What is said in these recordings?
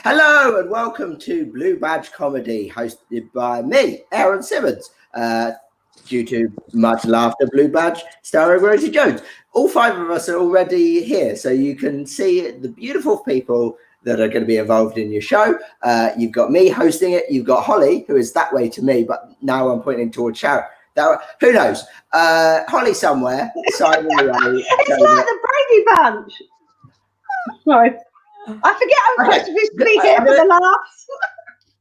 Hello and welcome to Blue Badge Comedy, hosted by me, Aaron Simmons. Due to much laughter, Blue Badge, starring Rosie Jones. All five of us are already here, so you can see the beautiful people that are going to be involved in your show. You've got me hosting it. You've got Holly, who is that way to me, but now I'm pointing towards Sharon. Who knows? Holly somewhere, signing away. It's like the Brady Bunch. Sorry. I forget I'm supposed to be here for the laughs.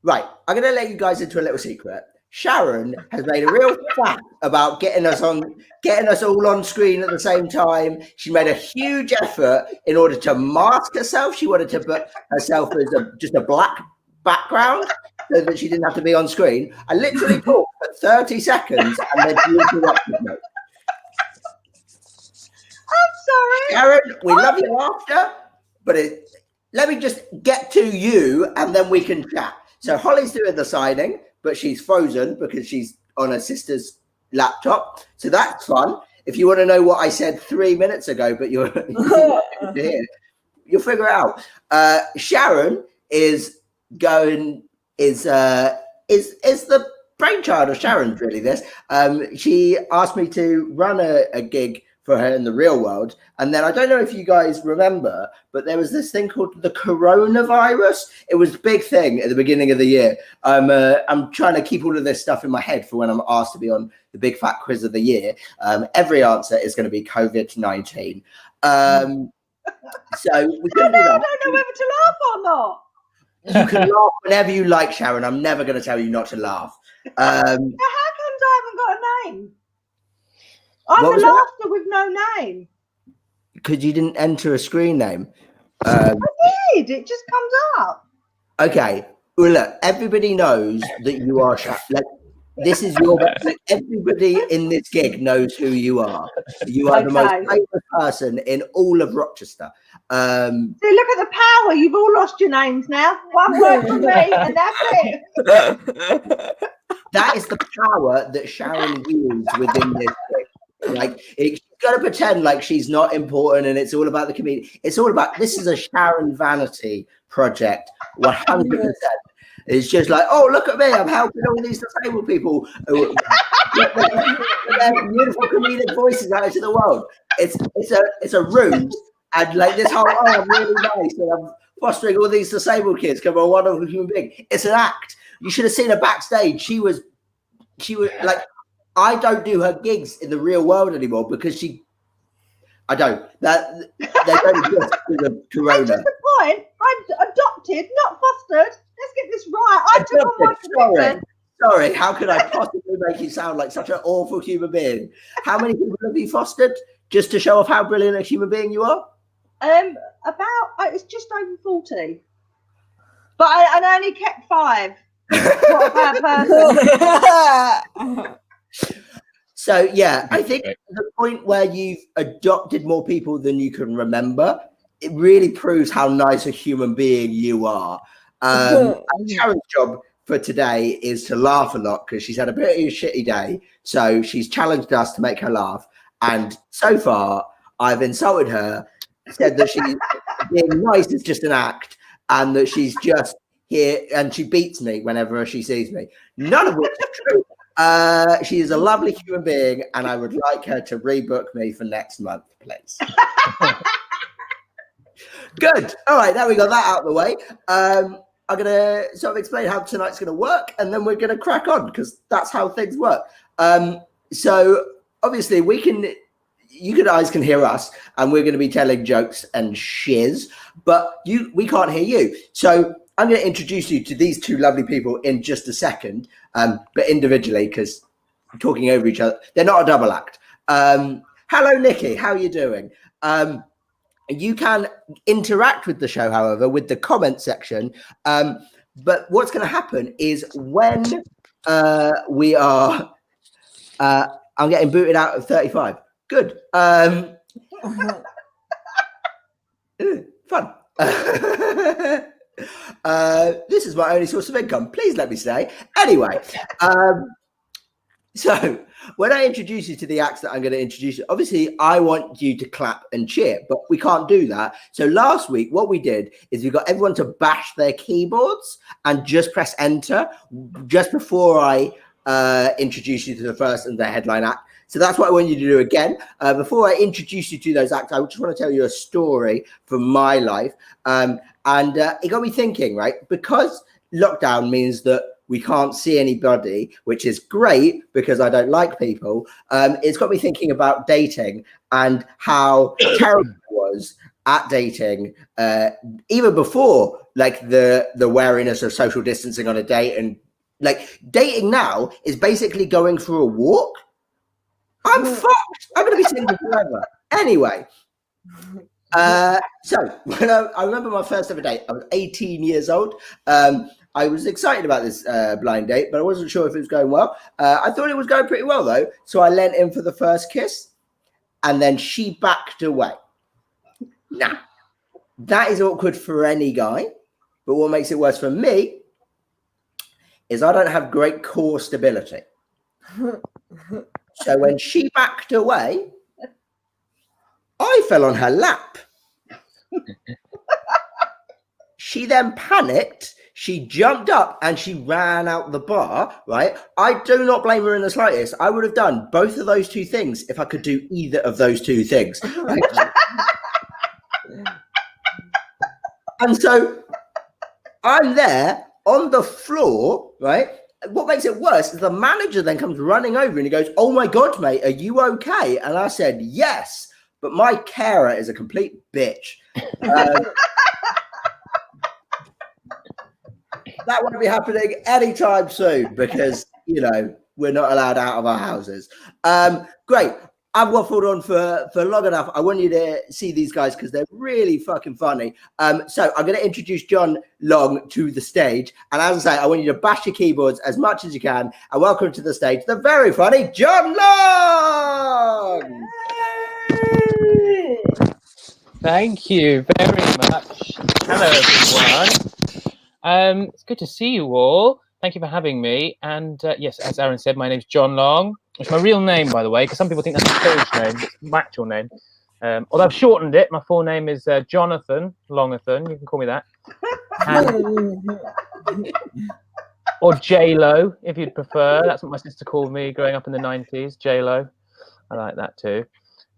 Right, I'm going to let you guys into a little secret. Sharon has made a real fact about getting us all on screen at the same time. She made a huge effort in order to mask herself. She wanted to put herself as just a black background so that she didn't have to be on screen. I literally talked for 30 seconds and then she interrupted me. I'm sorry. Sharon, we love your laughter, but let me just get to you and then we can chat. So Holly's doing the signing, but she's frozen because she's on her sister's laptop. So that's fun. If you want to know what I said 3 minutes ago, but you'll figure it out. Sharon is the brainchild of Sharon's, really, this. She asked me to run a gig for her in the real world. And then I don't know if you guys remember, but there was this thing called the coronavirus. It was a big thing at the beginning of the year. I'm trying to keep all of this stuff in my head for when I'm asked to be on the big fat quiz of the year. Every answer is going to be COVID-19. So we can do that. I don't know whether to laugh or not. You can laugh whenever you like, Sharon. I'm never going to tell you not to laugh. So how come I haven't got a name? I'm the laughter with no name. Because you didn't enter a screen name. I did. It just comes up. Okay. Well, look, everybody knows that you are this is your. Everybody in this gig knows who you are. You are the most famous person in all of Rochester. So look at the power. You've all lost your names now. One word from me, and that's it. That is the power that Sharon wields within this gig. Like, she's got to pretend like she's not important and it's all about the community. It's all about, this is a Sharon vanity project, 100%. It's just like, oh, look at me, I'm helping all these disabled people who get their beautiful comedic voices out into the world. It's a ruse, and like this whole, oh, I'm really nice and I'm fostering all these disabled kids because I'm a wonderful human being. It's an act. You should have seen her backstage. She was like, I don't do her gigs in the real world anymore because I don't. They don't exist because of corona. And just the point, I'm adopted, not fostered. Let's get this right. I took on my commitment. Sorry, how could I possibly make you sound like such an awful human being? How many people have you fostered just to show off how brilliant a human being you are? It's just over 40. But I only kept 5. What a bad person. So, yeah, I think the point where you've adopted more people than you can remember, it really proves how nice a human being you are. And Sharon's job for today is to laugh a lot because she's had a pretty shitty day. So she's challenged us to make her laugh. And so far, I've insulted her, said that she's being nice is just an act, and that she's just here and she beats me whenever she sees me. None of which is true. She is a lovely human being, and I would like her to rebook me for next month, please. Good. All right, now we got that out of the way. I'm going to sort of explain how tonight's going to work, and then we're going to crack on because that's how things work. So obviously you guys can hear us, and we're going to be telling jokes and shiz, but we can't hear you. So I'm going to introduce you to these two lovely people in just a second, but individually because I'm talking over each other. They're not a double act. Hello, Nikki. How are you doing? You can interact with the show, however, with the comment section. But what's going to happen is when we are... I'm getting booted out of 35. Good. Fun. This is my only source of income. Please let me stay. Anyway, So when I introduce you to the acts that I'm going to introduce you, obviously I want you to clap and cheer, but we can't do that. So last week, what we did is we got everyone to bash their keyboards and just press enter just before I introduce you to the first and the headline act. So that's what I want you to do again. Before I introduce you to those acts, I just want to tell you a story from my life. And it got me thinking, right? Because lockdown means that we can't see anybody, which is great because I don't like people. It's got me thinking about dating and how terrible it was at dating, even before like the wariness of social distancing on a date. And like dating now is basically going for a walk. I'm fucked. I'm going to be single forever. Anyway. So when I remember my first ever date, I was 18 years old. I was excited about this blind date, but I wasn't sure if it was going well. I thought it was going pretty well though. So I leant in for the first kiss and then she backed away. Now, that is awkward for any guy, but what makes it worse for me is I don't have great core stability. So when she backed away, I fell on her lap. She then panicked. She jumped up and she ran out the bar, right? I do not blame her in the slightest. I would have done both of those two things if I could do either of those two things. Right? And so I'm there on the floor, right? What makes it worse is the manager then comes running over and he goes, "Oh my God, mate, are you okay?" And I said, "Yes, but my carer is a complete bitch." That won't be happening anytime soon because, you know, we're not allowed out of our houses. Great. I've waffled on for long enough. I want you to see these guys because they're really fucking funny. So I'm going to introduce John Long to the stage. And as I say, I want you to bash your keyboards as much as you can. And welcome to the stage, the very funny John Long! Thank you very much. Hello, everyone. It's good to see you all. Thank you for having me. And yes, as Aaron said, my name's John Long. It's my real name, by the way, because some people think that's a stage name. It's my actual name. Although I've shortened it. My full name is Jonathan Longathan. You can call me that. Or J-Lo, if you'd prefer. That's what my sister called me growing up in the 90s, J-Lo. I like that too.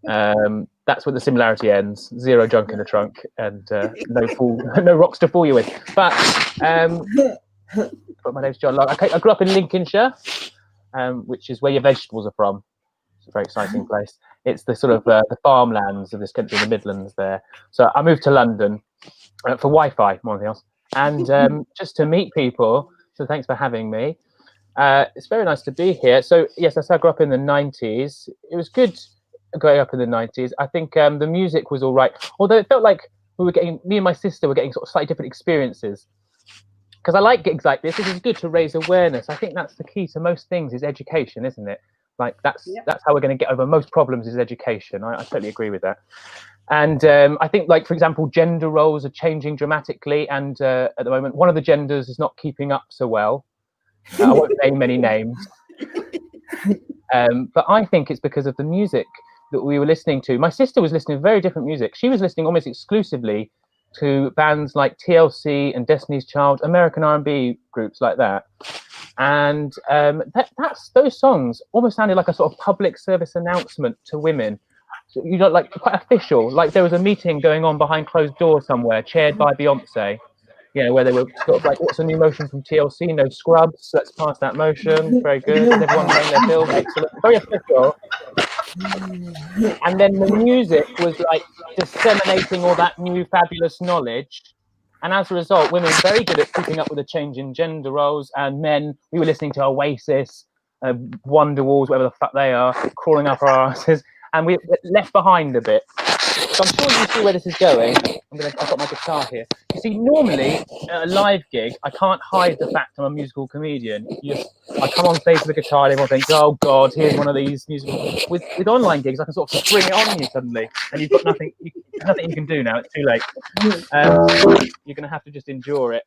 That's where the similarity ends. Zero junk in the trunk and no rocks to fool you with. But my name's John Long. I grew up in Lincolnshire, which is where your vegetables are from. It's a very exciting place. It's the sort of the farmlands of this country, the Midlands there. So I moved to London for Wi-Fi, more than anything else, and just to meet people. So thanks for having me. It's very nice to be here. So yes, I grew up in the 90s. It was good growing up in the 90s. I think the music was all right, although it felt like me and my sister were getting sort of slightly different experiences. Because I like gigs like this. This is good to raise awareness. I think that's the key to most things is education, isn't it? Like that's how we're going to get over most problems is education. I totally agree with that. And I think, like, for example, gender roles are changing dramatically. And at the moment, one of the genders is not keeping up so well. I won't name any names. But I think it's because of the music that we were listening to. My sister was listening to very different music. She was listening almost exclusively to bands like TLC and Destiny's Child, American R&B groups like that. And those songs almost sounded like a sort of public service announcement to women. So, you know, like quite official. Like there was a meeting going on behind closed doors somewhere, chaired by Beyonce. You know, where they were sort of like, "What's a new motion from TLC? No scrubs. Let's pass that motion. Very good." And everyone playing their film. Excellent. Very official. And then the music was like disseminating all that new fabulous knowledge. And as a result, women were very good at keeping up with the change in gender roles. And men, we were listening to Oasis, Wonderwalls, whatever the fuck they are, crawling up our asses. And we were left behind a bit. So I'm sure you see where this is going. I've got my guitar here. You see, normally at a live gig, I can't hide the fact I'm a musical comedian. I come on stage with a guitar and everyone thinks, "Oh God, here's one of these musical." With online gigs, I can sort of spring it on you suddenly, and you've got nothing you can do now. It's too late. You're going to have to just endure it.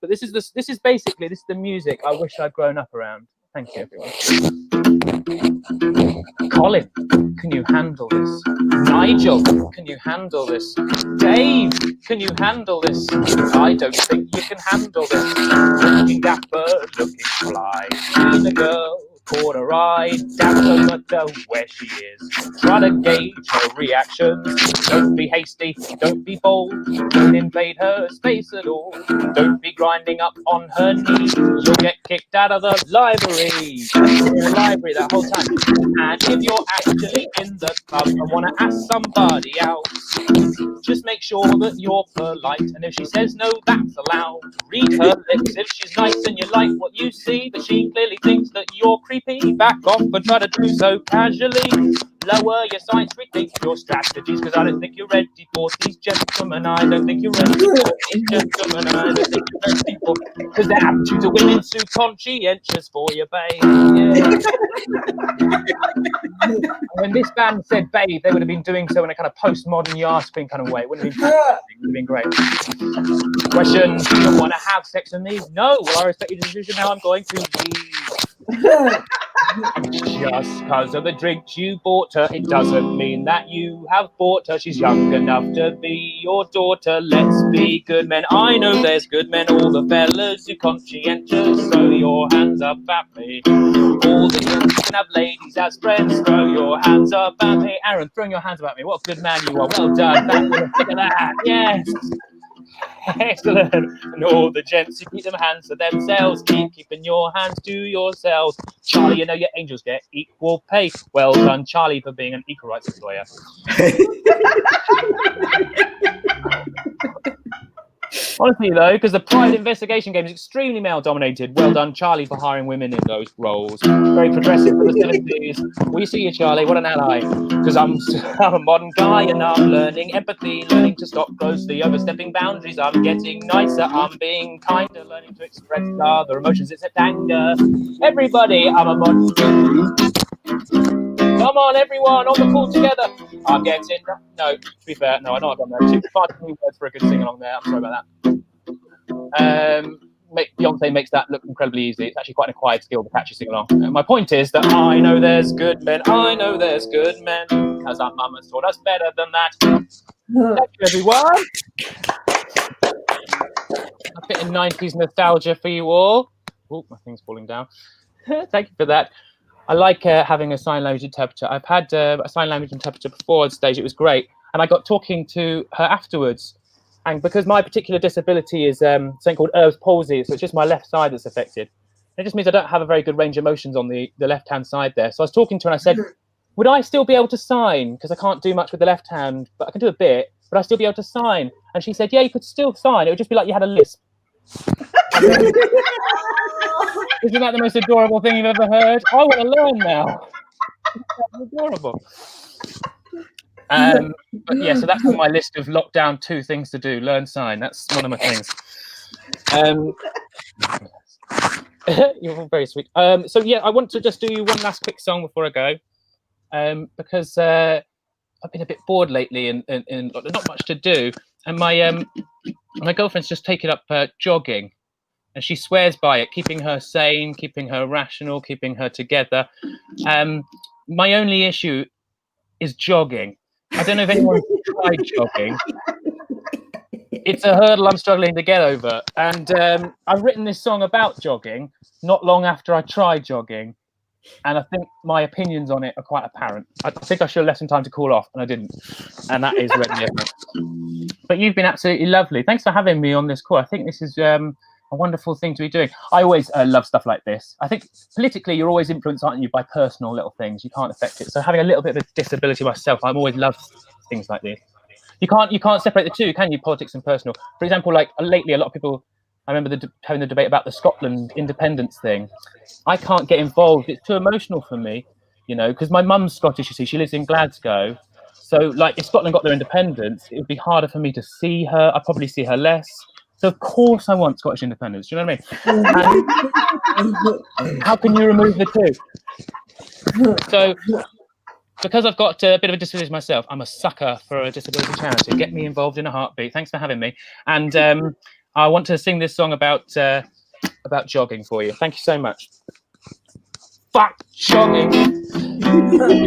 But this is basically the music I wish I'd grown up around. Thank you, everyone. Colin, can you handle this? Nigel, can you handle this? Dave, can you handle this? I don't think you can handle this. Looking dapper, looking fly. Seen a girl, caught her eye. Down at the where she is. Try to gauge her reactions. Don't be hasty, don't be bold. Don't invade her space at all. Don't be grinding up on her knees. You'll get kicked out of the library. You're in the library that whole time. And if you're actually in the club and want to ask somebody out, just make sure that you're polite. And if she says no, that's allowed. Read her lips. If she's nice and you like what you see, but she clearly thinks that you're creepy, back off and try to do so casually. Lower your sights, rethink your strategies, because I don't think you're ready for these gentlemen. I don't think you're ready for these gentlemen. I don't think you're ready for, because their attitudes of women's too conscientious for you, babe. Yeah. When this band said babe, they would have been doing so in a kind of postmodern Yasping kind of way. It wouldn't have been fantastic. It would have been great. Question, do you want to have sex with me? No. Well, I respect your decision. Now I'm going to leave. Just because of the drinks you bought her, it doesn't mean that you have bought her. She's young enough to be your daughter. Let's be good men. I know there's good men. All the fellas are conscientious. Throw your hands up at me. All the young can have ladies as friends. Throw your hands up at me. Aaron, throwing your hands up at me. What a good man you are. Well done. Look at that. Yes. Excellent. And all the gents who keep them hands to themselves, keep keeping your hands to yourselves. Charlie, you know your angels get equal pay. Well done, Charlie, for being an equal rights employer. Honestly, though, because the private investigation game is extremely male-dominated. Well done, Charlie, for hiring women in those roles. Very progressive for the 70s. We see you, Charlie. What an ally. Because I'm a modern guy and I'm learning empathy, learning to stop grossly overstepping boundaries. I'm getting nicer. I'm being kinder, learning to express other emotions except anger. Everybody, I'm a modern guy. Come on, everyone, on the call together. I'm getting... No, to be fair, no, I know I've done that. Too far too many words for a good sing-along there. I'm sorry about that. Beyonce makes that look incredibly easy. It's actually quite an acquired skill, the catchy sing-along. My point is that I know there's good men. I know there's good men. Because our mum has taught us better than that. Thank you, everyone. A bit of 90s nostalgia for you all. Oh, my thing's falling down. Thank you for that. I like having a sign language interpreter. I've had a sign language interpreter before on stage. It was great. And I got talking to her afterwards. And because my particular disability is something called Erb's palsy, so it's just my left side that's affected. It just means I don't have a very good range of motions on the left-hand side there. So I was talking to her and I said, would I still be able to sign? Because I can't do much with the left hand, but I can do a bit. Would I still be able to sign? And she said, yeah, you could still sign. It would just be like you had a lisp. Isn't that the most adorable thing you've ever heard? I want to learn now. That's adorable. But yeah, so that's on my list of lockdown 2 things to do. Learn sign. That's one of my things. You're all very sweet. So yeah, I want to just do one last quick song before I go, because I've been a bit bored lately and not much to do. And my girlfriend's just taken up jogging. And she swears by it, keeping her sane, keeping her rational, keeping her together. My only issue is jogging. I don't know if anyone's tried jogging. It's a hurdle I'm struggling to get over. And I've written this song about jogging not long after I tried jogging. And I think my opinions on it are quite apparent. I think I should have left some time to cool off, and I didn't. And that is really evident. But you've been absolutely lovely. Thanks for having me on this call. I think this is... a wonderful thing to be doing. I always love stuff like this. I think politically you're always influenced, aren't you, by personal little things. You can't affect it. So having a little bit of a disability myself, I've always loved things like this. You can't separate the two, can you? Politics and personal. For example, like lately, a lot of people. I remember having the debate about the Scotland independence thing. I can't get involved. It's too emotional for me, you know, because my mum's Scottish. You see, she lives in Glasgow. So, like, if Scotland got their independence, it would be harder for me to see her. I'd probably see her less. So of course I want Scottish independence. Do you know what I mean? How can you remove the two? So because I've got a bit of a disability myself, I'm a sucker for a disability charity. Get me involved in a heartbeat. Thanks for having me. And I want to sing this song about jogging for you. Thank you so much. fuck jogging.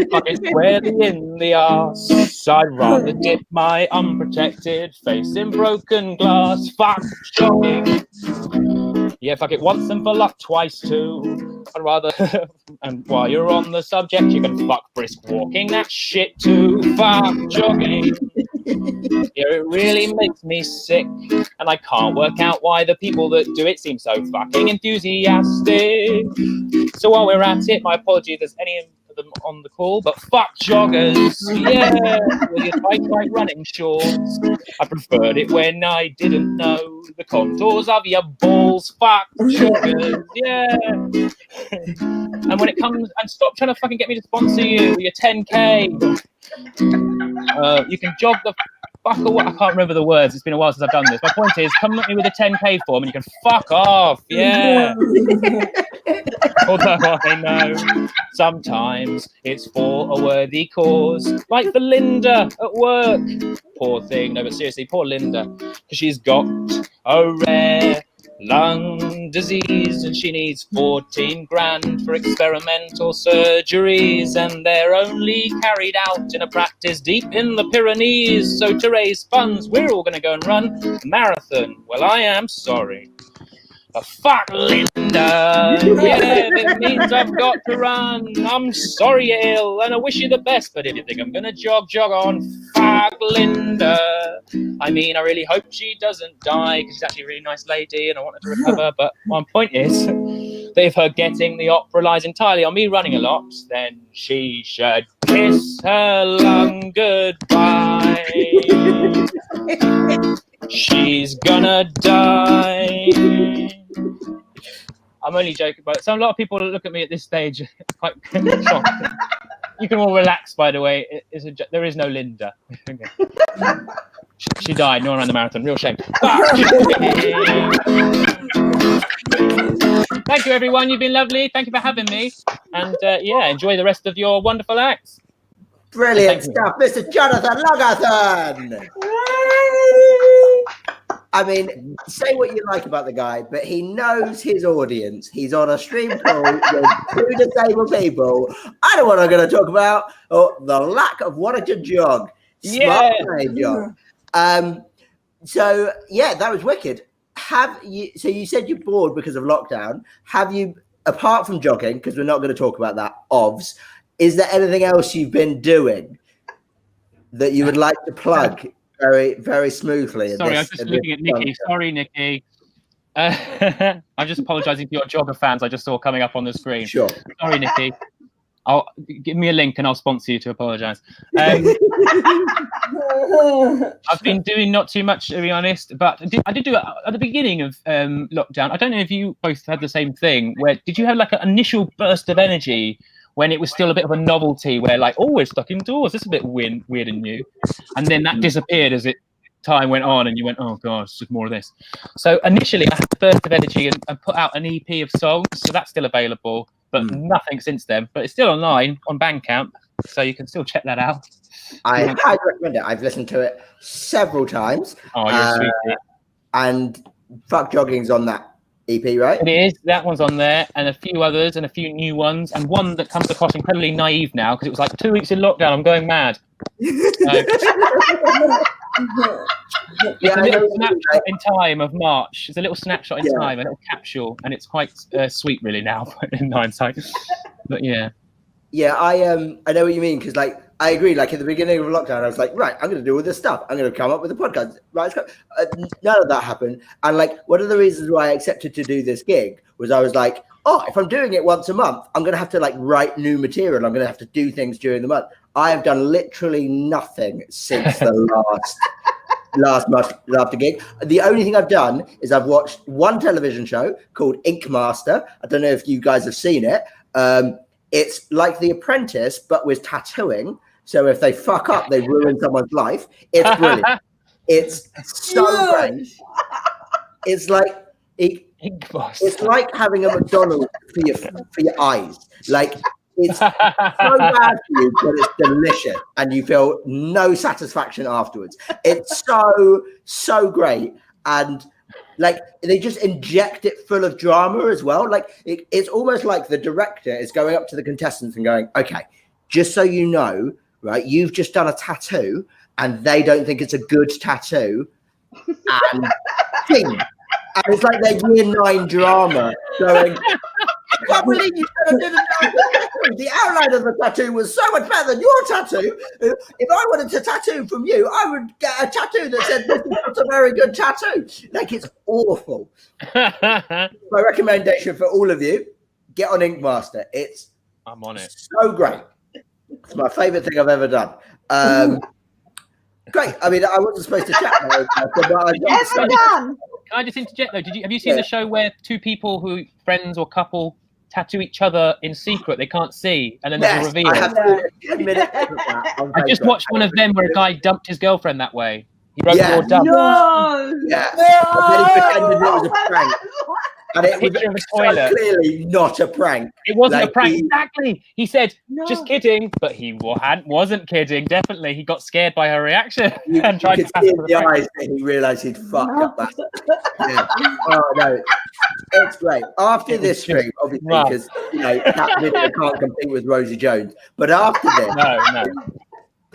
Fuck it squarely in the arse. I'd rather dip my unprotected face in broken glass. Fuck jogging. Yeah, fuck it once and for luck, twice too. I'd rather. And while you're on the subject, you can fuck brisk walking that shit too. Fuck jogging. Yeah, it really makes me sick, and I can't work out why the people that do it seem so fucking enthusiastic. So while we're at it, my apologies if there's any of them on the call, but fuck joggers, yeah, with your tight running shorts. I preferred it when I didn't know the contours of your balls. Fuck joggers, yeah. And when it comes, and stop trying to fucking get me to sponsor you with your 10K. You can jog the fuck away. I can't remember the words. It's been a while since I've done this. My point is, come at me with a 10K form and you can fuck off. Yeah. Although I know sometimes it's for a worthy cause, like for Linda at work. Poor thing. No, but seriously, poor Linda, because she's got a rare lung disease and she needs 14 grand for experimental surgeries, and they're only carried out in a practice deep in the Pyrenees. So to raise funds, we're all going to go and run a marathon. Well, I am sorry. Fuck Linda. Yeah, it means I've got to run. I'm sorry you're ill and I wish you the best, but if you think I'm gonna jog on. Fuck Linda. I mean, I really hope she doesn't die, because she's actually a really nice lady and I want her to recover. But my point is that if her getting the opera lies entirely on me running a lot, then she should kiss her lung goodbye. She's gonna die. I'm only joking, but a lot of people look at me at this stage quite shocked. You can all relax, by the way. There is no Linda. Okay. She died. No one ran the marathon. Real shame. Thank you, everyone. You've been lovely. Thank you for having me. And yeah, enjoy the rest of your wonderful acts. Brilliant stuff, Mr. Jonathan Logathan. I mean, say what you like about the guy, but he knows his audience. He's on a stream call with two disabled people. I know what I'm going to talk about. Oh, the lack of wanting to jog. Smart play, John. So yeah, that was wicked. Have you? So you said you're bored because of lockdown. Have you, apart from jogging, because we're not going to talk about that, OVS, is there anything else you've been doing that you would like to plug very, very smoothly? Sorry, I was just looking at Nikki. Sorry, Nikki. I'm just apologising to your jogger fans I just saw coming up on the screen. Sure. Sorry, Nikki. I'll give me a link and I'll sponsor you to apologise. I've been doing not too much, to be honest, but I did do it at the beginning of lockdown. I don't know if you both had the same thing. Where did you have like an initial burst of energy when it was still a bit of a novelty, where like, oh, we're stuck indoors, this is a bit weird and new, and then that disappeared as time went on, and you went, oh gosh, it's just more of this. So initially, I had a burst of energy and put out an EP of songs, so that's still available, but nothing since then. But it's still online on Bandcamp, so you can still check that out. I highly recommend it. I've listened to it several times. Oh, you're sweet. And Fuck Jogging's on that EP, right? It is. That one's on there, and a few others, and a few new ones, and one that comes across incredibly naive now, because it was like 2 weeks in lockdown. I'm going mad. It's a little snapshot in time of March. It's a little snapshot in time, a little capsule, and it's quite sweet, really, now in hindsight. But yeah. Yeah, I know what you mean, because like I agree. Like at the beginning of lockdown, I was like, right, I'm going to do all this stuff. I'm going to come up with a podcast. Right, none of that happened. And like one of the reasons why I accepted to do this gig was I was like, oh, if I'm doing it once a month, I'm going to have to like write new material. I'm going to have to do things during the month. I have done literally nothing since the last month after gig. The only thing I've done is I've watched one television show called Ink Master. I don't know if you guys have seen it. It's like The Apprentice, but with tattooing. So if they fuck up, they ruin someone's life. It's brilliant. It's so great. It's like it's like having a McDonald's for your eyes. Like it's so bad for you, but it's delicious, and you feel no satisfaction afterwards. It's so great, and Like they just inject it full of drama as well. Like it's almost like the director is going up to the contestants and going, okay, just so you know, right, you've just done a tattoo and they don't think it's a good tattoo. And sing. And it's like their year 9 drama going, I can't believe you did a tattoo. The outline of the tattoo was so much better than your tattoo. If I wanted a tattoo from you, I would get a tattoo that said this is not a very good tattoo. Like it's awful. My recommendation for all of you, get on Ink Master. I'm on it. So great. It's my favorite thing I've ever done. Great. I mean, I wasn't supposed to chat about it, but Ever done? Can I just interject though? Have you seen the show where two people who friends or couple tattoo each other in secret? They can't see, and then there's a reveal. I have 10 minutes of that on I just Facebook. watched one of them where a guy dumped his girlfriend that way. He wrote the word dump. No. Yeah. And then he pretended it was a prank. And it was Picture of a so toilet. clearly not a prank. It wasn't Like, a prank. he- Exactly. He said, No. just kidding. But he wasn't kidding. Definitely. He got scared by her reaction You, and tried you to could see pass in it the as a prank. eyes that he realised he'd fucked up that. Yeah. Oh no, it's great. After It was this just stream, obviously, rough. because that video can't compete with Rosie Jones. But after this, No.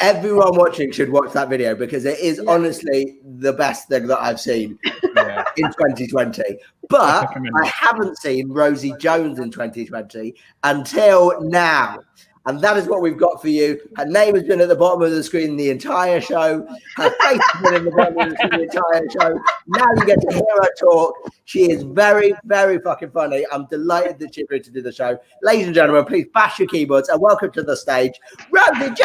everyone watching should watch that video because it is honestly the best thing that I've seen Yeah. in 2020. But recommend I it. haven't seen Rosie Jones in 2020 until now. And that is what we've got for you. Her name has been at the bottom of the screen the entire show. Her face has been in the bottom of the screen the entire show. Now you get to hear her talk. She is very, very fucking funny. I'm delighted that she agreed to do the show. Ladies and gentlemen, please bash your keyboards and welcome to the stage, Rosie Jones!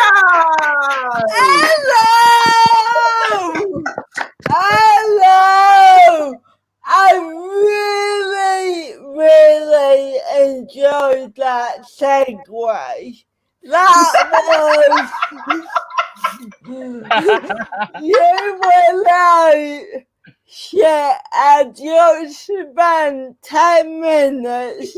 Hello! Hello! I really enjoyed that segue. That was you were like shit. I just spent 10 minutes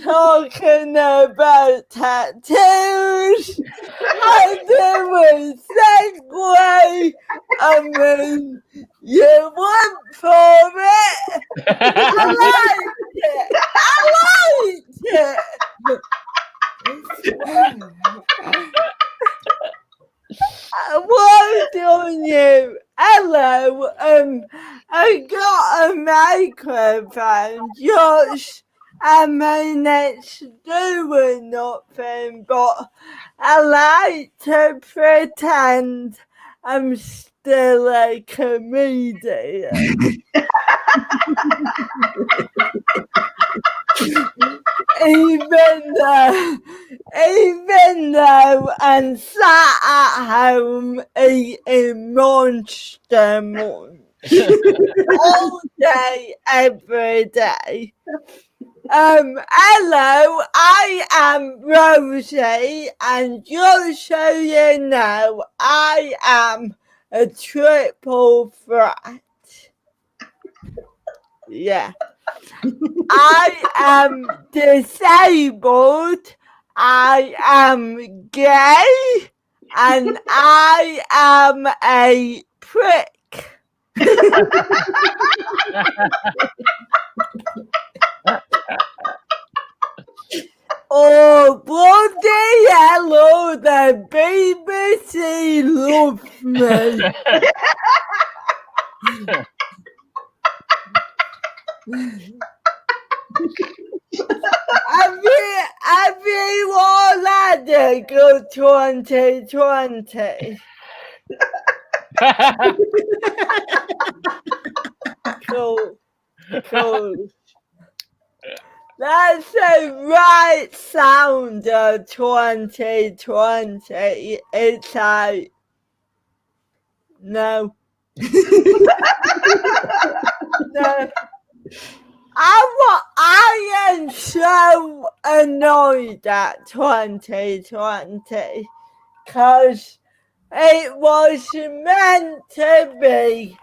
talking about tattoos. I do a segue. I mean, you went for it. I liked it. Well done, you. Hello. I got a microphone. Just I mean, it's doing nothing, but I like to pretend I'm still a comedian. Even though I'm sat at home eating Monster Munch all day, every day. Hello, I am Rosie, and just so you know, I am a triple threat. Yeah. I am disabled, I am gay, and I am a prick. Oh, bloody hello, the BBC loves me. Everyone had a good 2020. Cool. That's the right sound of 2020. It's like, no. No. I am so annoyed at 2020 because it was meant to be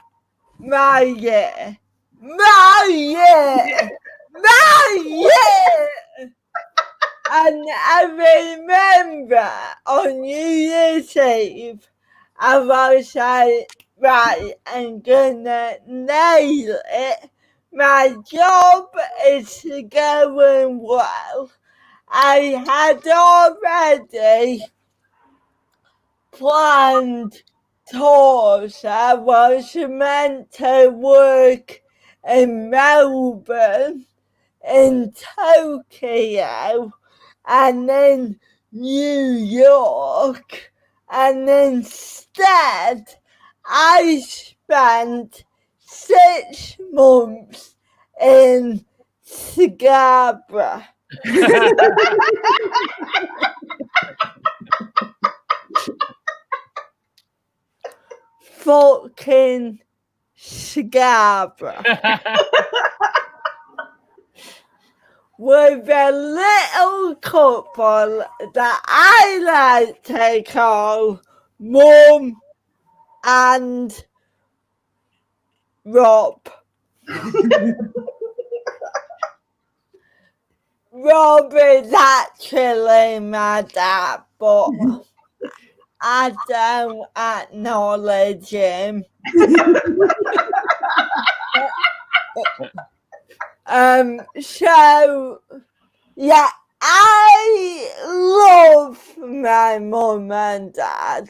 my year. And I remember on New Year's Eve, I was like, right and gonna nail it. My job is going well. I had already planned tours. I was meant to work in Melbourne, in Tokyo, and in New York, and instead I spent 6 months in Scarborough. Fucking Scarborough. With a little couple that I like to call Mum and Rob. Rob is actually my dad, but I don't acknowledge him. So yeah, I love my mum and dad.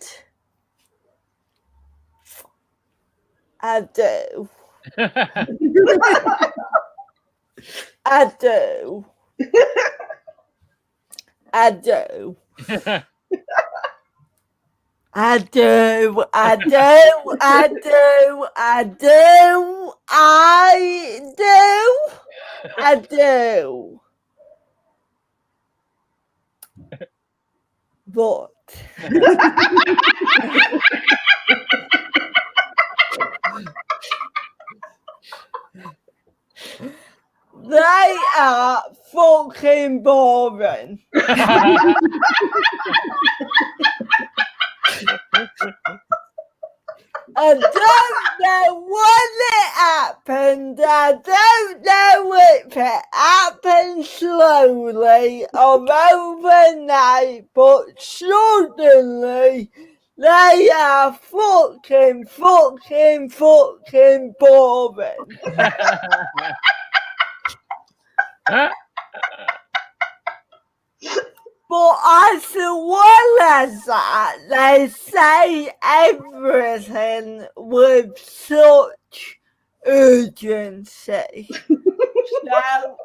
I do. I do. I do. I do. I do. I do. I do. I do. I do. But they are fucking boring. I don't know when it happened. I don't know if it happened slowly or overnight, but suddenly they are fucking boring. But as well as that, they say everything with such urgency. So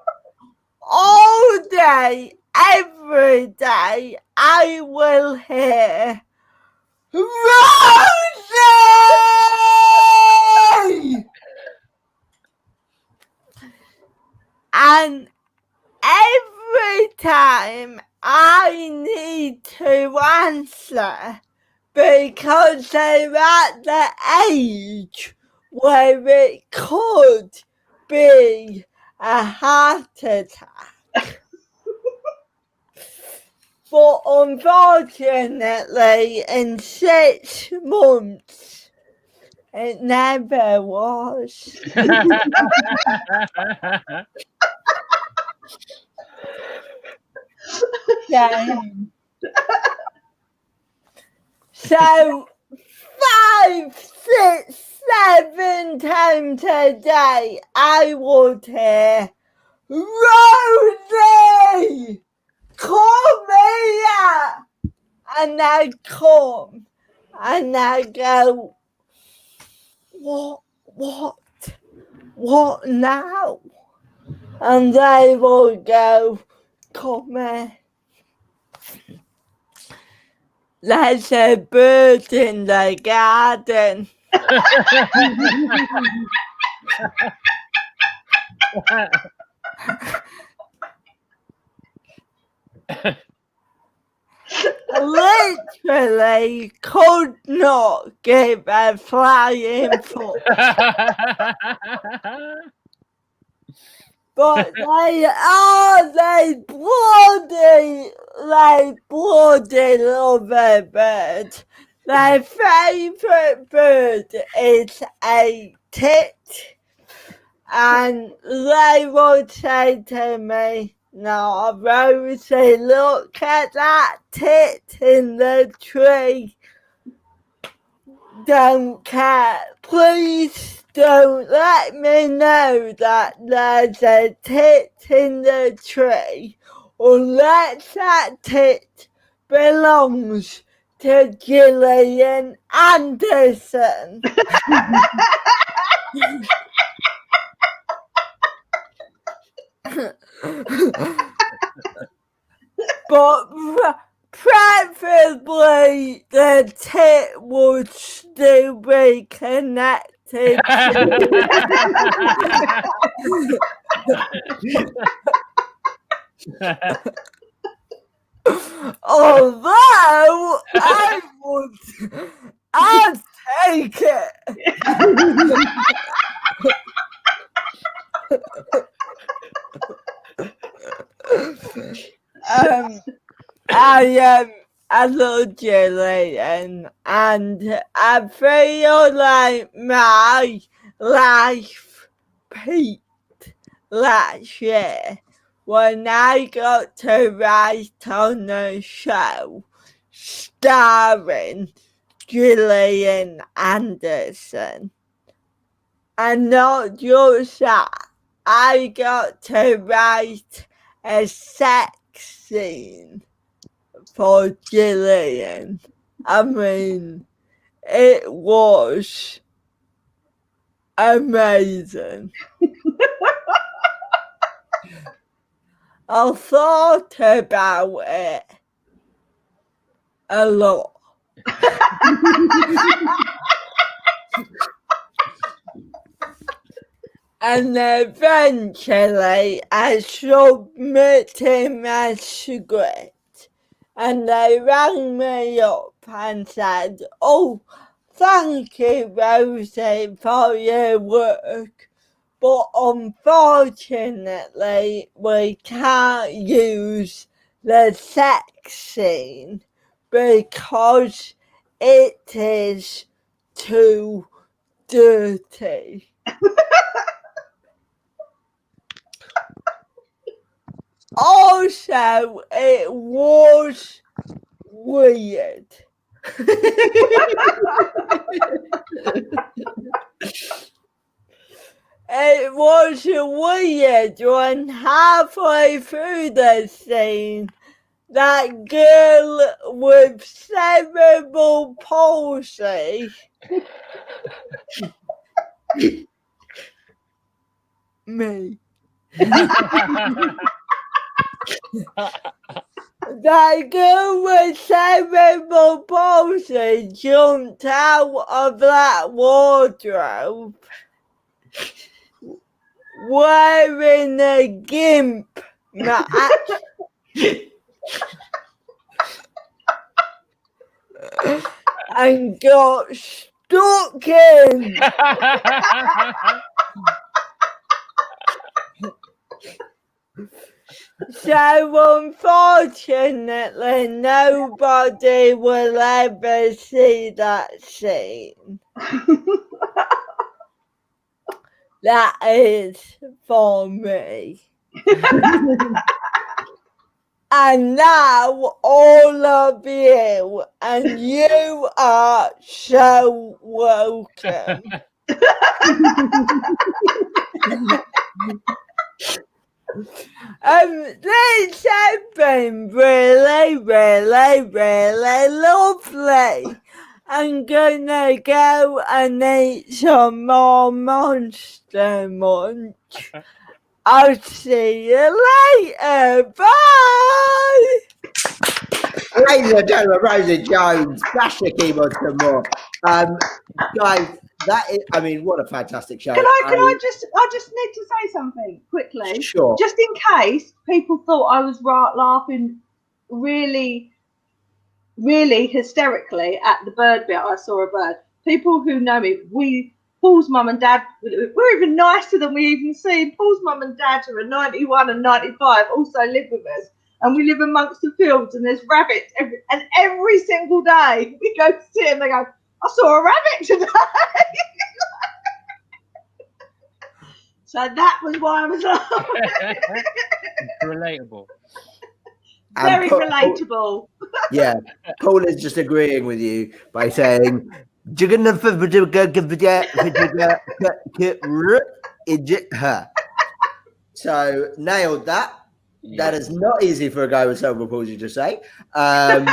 all day, every day, I will hear ROSSIE! And every time I need to answer because they're at the age where it could be a heart attack. But unfortunately, in 6 months, it never was. So 5, 6, 7 times a day, I would hear, ROSSIE, come here! And I come, and I go, what now? And they will go, come here. There's a bird in the garden. Literally could not give a flying fuck. But they bloody love a bird. Their favourite bird is a tit. And they would say to me, no, Rosie, look at that tit in the tree. don't care. Please don't let me know that there's a tit in the tree unless that tit belongs to Gillian Anderson. But preferably the tit would still be connected. Although I'd take it. I love Gillian, and I feel like my life peaked last year when I got to write on a show starring Gillian Anderson. And not just that, I got to write a sex scene for Gillian. I mean, it was amazing. I thought about it a lot. And eventually I submitted my script, and they rang me up and said, "Oh, thank you, Rosie, for your work, but unfortunately we can't use the sex scene because it is too dirty." Also, it was weird. It was weird when halfway through the scene, that girl with cerebral palsy me. That girl with cerebral palsy jumped out of that wardrobe wearing a gimp mask and got stuck in. So unfortunately, nobody will ever see that scene. That is for me. And now all of you, and you are so welcome. This has been really, really, really lovely. I'm gonna go and eat some more Monster Munch. I'll see you later. Bye! Ladies and gentlemen, Rosie Jones, smash the keyboard some more. Guys, that is, I mean, what a fantastic show. I just need to say something quickly. Sure. Just in case people thought I was laughing really, really hysterically at the bird bit. I saw a bird. People who know me, Paul's mum and dad, we're even nicer than we even see. Paul's mum and dad, who are 91 and 95, also live with us. And we live amongst the fields, and there's rabbits every single day we go to see them. They go, "I saw a rabbit today." So that was why I was laughing. Relatable. Very relatable. Yeah, Paul is just agreeing with you by saying So nailed that. That is not easy for a guy with cerebral palsy to say. But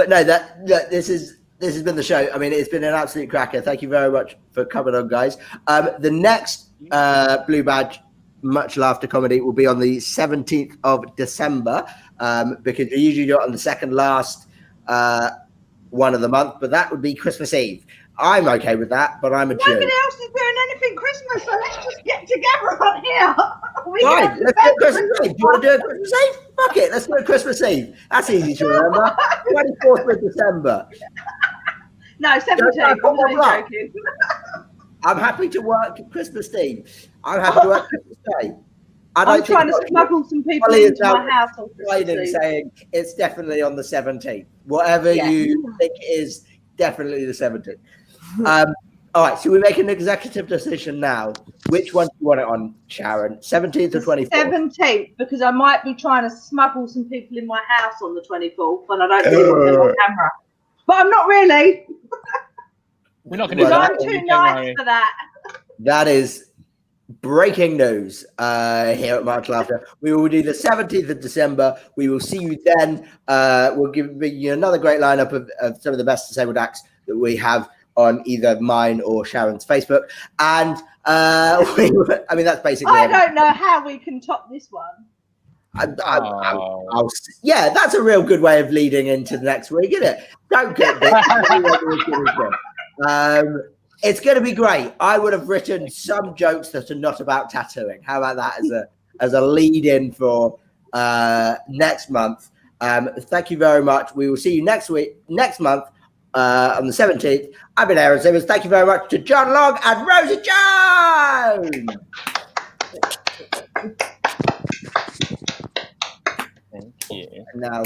no, this has been the show. I mean, it's been an absolute cracker. Thank you very much for coming on, guys. The next Blue Badge Much Laughter comedy will be on the 17th of December, because we usually do it on the second last one of the month, but that would be Christmas Eve. I'm okay with that, but I'm a Jew. Nobody else is doing anything Christmas, so let's just get together on here. Fine, let's do it Christmas Eve. Do you want to do it Christmas Eve? Fuck it, let's do it Christmas Eve. That's easy to remember. 24th of December. No, 17th. I'm only joking. I'm happy to work Christmas Eve. I'm happy to work Christmas Day. I'm trying to smuggle some people into my house on Christmas Eve. Saying it's definitely on the 17th. Whatever you think it is, definitely the 17th. All right, so we make an executive decision now. Which one do you want it on, Sharon? 17th or 24th? 17th, because I might be trying to smuggle some people in my house on the 24th when I don't really want them on camera. But I'm not really. We're not going to do that. that. I'm too nice for that. That is breaking news here at Much Laughter. We will do the 17th of December. We will see you then. We'll give you another great lineup of some of the best disabled acts that we have on either mine or Sharon's Facebook. And I mean, that's basically I don't know how we can top this one. Yeah, that's a real good way of leading into the next week, isn't it? Don't get this. It's going to be great. I would have written some jokes that are not about tattooing. How about that as a lead in for next month? Thank you very much. We will see you next month on the 17th. I've been Aaron Simmons. Thank you very much to John Long and Rosie Jones. Thank you. And now